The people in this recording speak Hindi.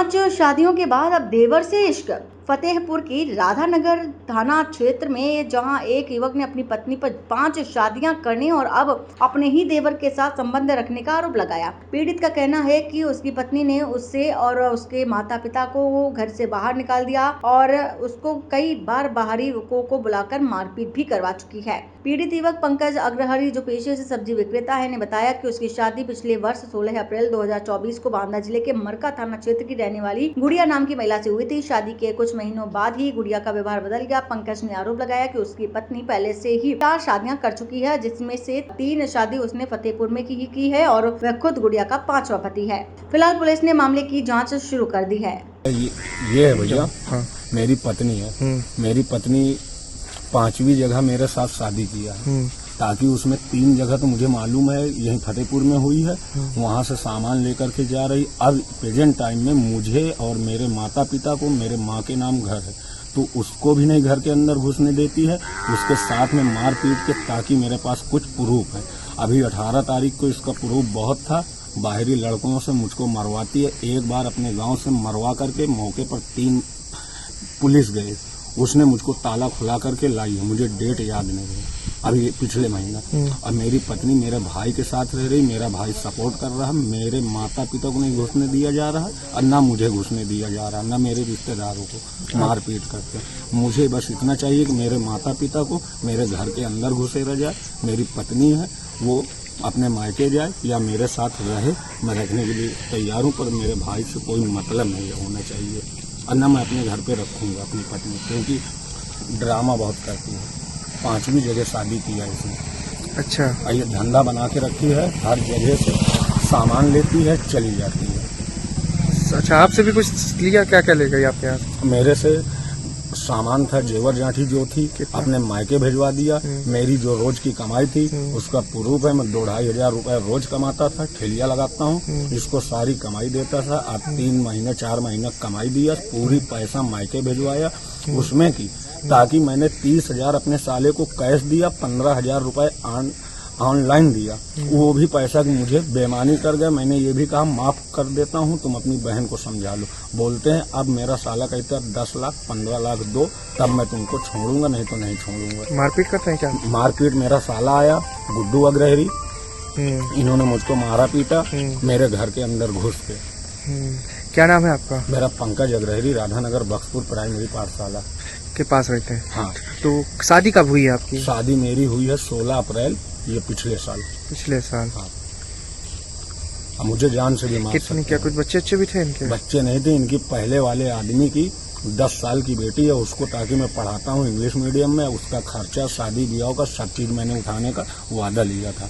5 शादियों के बाद अब देवर से इश्क। फतेहपुर की राधानगर थाना क्षेत्र में जहां एक युवक ने अपनी पत्नी पर 5 शादियां करने और अब अपने ही देवर के साथ संबंध रखने का आरोप लगाया। पीड़ित का कहना है कि उसकी पत्नी ने उससे और उसके माता पिता को घर से बाहर निकाल दिया और उसको कई बार बाहरी लोगों को बुलाकर मारपीट भी करवा चुकी है। पीड़ित युवक पंकज अग्रहरी, जो पेशे से सब्जी विक्रेता है, ने बताया कि उसकी शादी पिछले वर्ष 16 अप्रैल 2024 को बांदा जिले के मरका थाना क्षेत्र की रहने वाली गुड़िया नाम की महिला से हुई थी। शादी के कुछ महीनों बाद ही गुड़िया का व्यवहार बदल गया। पंकज ने आरोप लगाया कि उसकी पत्नी पहले से ही 4 शादियां कर चुकी है, जिसमें से 3 शादी उसने फतेहपुर में की है और वह खुद गुड़िया का 5वां पति है। फिलहाल पुलिस ने मामले की जाँच शुरू कर दी है। ये है भैया, मेरी पत्नी है। मेरी पत्नी 5वीं जगह मेरे साथ शादी किया है, ताकि उसमें 3 जगह तो मुझे मालूम है यहीं फतेहपुर में हुई है, वहां से सामान लेकर के जा रही। अब प्रेजेंट टाइम में मुझे और मेरे माता पिता को, मेरे माँ के नाम घर है, तो उसको भी नहीं घर के अंदर घुसने देती है। उसके साथ में मार पीट के, ताकि मेरे पास कुछ प्रूफ है। अभी 18 तारीख को इसका प्रूफ बहुत था। बाहरी लड़कों से मुझको मरवाती है। एक बार अपने गांव से मरवा करके मौके पर 3 पुलिस गए, उसने मुझको ताला खुला करके लाई है। मुझे डेट याद नहीं है, अभी पिछले महीना। और मेरी पत्नी मेरे भाई के साथ रह रही। मेरा भाई सपोर्ट कर रहा है। मेरे माता पिता को नहीं घुसने दिया जा रहा है और ना मुझे घुसने दिया जा रहा है, ना मेरे रिश्तेदारों को मारपीट करके। मुझे बस इतना चाहिए कि मेरे माता पिता को मेरे घर के अंदर घुसे रह जाए। मेरी पत्नी है, वो अपने मायके जाए या मेरे साथ रहे, मैं रखने के लिए तैयार हूँ, पर मेरे भाई से कोई मतलब नहीं होना चाहिए। और न मैं अपने घर पे रखूँगा अपनी पत्नी, क्योंकि ड्रामा बहुत करती है। 5वीं जगह शादी किया इसने। अच्छा, ये धंधा बना के रखी है, हर जगह से सामान लेती है, चली जाती है। अच्छा, आपसे भी कुछ लिया? क्या क्या ले गई आपके यहाँ? मेरे से सामान था, जेवर जाठी जो थी, अपने मायके भिजवा दिया। मेरी जो रोज की कमाई थी उसका प्रूफ है। मैं 2-2.5 हजार रुपए रोज कमाता था, ठेलिया लगाता हूँ, इसको सारी कमाई देता था। अब 3 महीने 4 महीने कमाई दिया, पूरी पैसा मायके भिजवाया उसमें की, ताकि मैंने 30,000 अपने साले को कैश दिया, 15,000 रुपए ऑनलाइन दिया। वो भी पैसा मुझे बेईमानी कर गए। मैंने ये भी कहा माफ कर देता हूँ, तुम अपनी बहन को समझा लो। बोलते हैं अब मेरा साला कहता है 10 लाख 15 लाख दो, तब मैं तुमको छोड़ूंगा, नहीं तो नहीं छोड़ूंगा। मारपीट करते हैं क्या? मारपीट, मेरा साला आया गुड्डू अग्रहरी, इन्होंने मुझको मारा पीटा मेरे घर के अंदर घुस के। क्या नाम है आपका? मेरा पंकज अग्रहरी, राधानगर बक्सपुर प्राइमरी पाठशाला के पास रहते हैं। हाँ। तो शादी कब हुई है आपकी? शादी मेरी हुई है 16 अप्रैल, ये पिछले साल। पिछले साल? हाँ। अब मुझे जान से भी मार कितने, क्या कुछ बच्चे अच्छे भी थे इनके? बच्चे नहीं थे। इनकी पहले वाले आदमी की 10 साल की बेटी है, उसको ताकि मैं पढ़ाता हूँ इंग्लिश मीडियम में, उसका खर्चा, शादी ब्याह का सब चीज मैंने उठाने का वादा लिया था।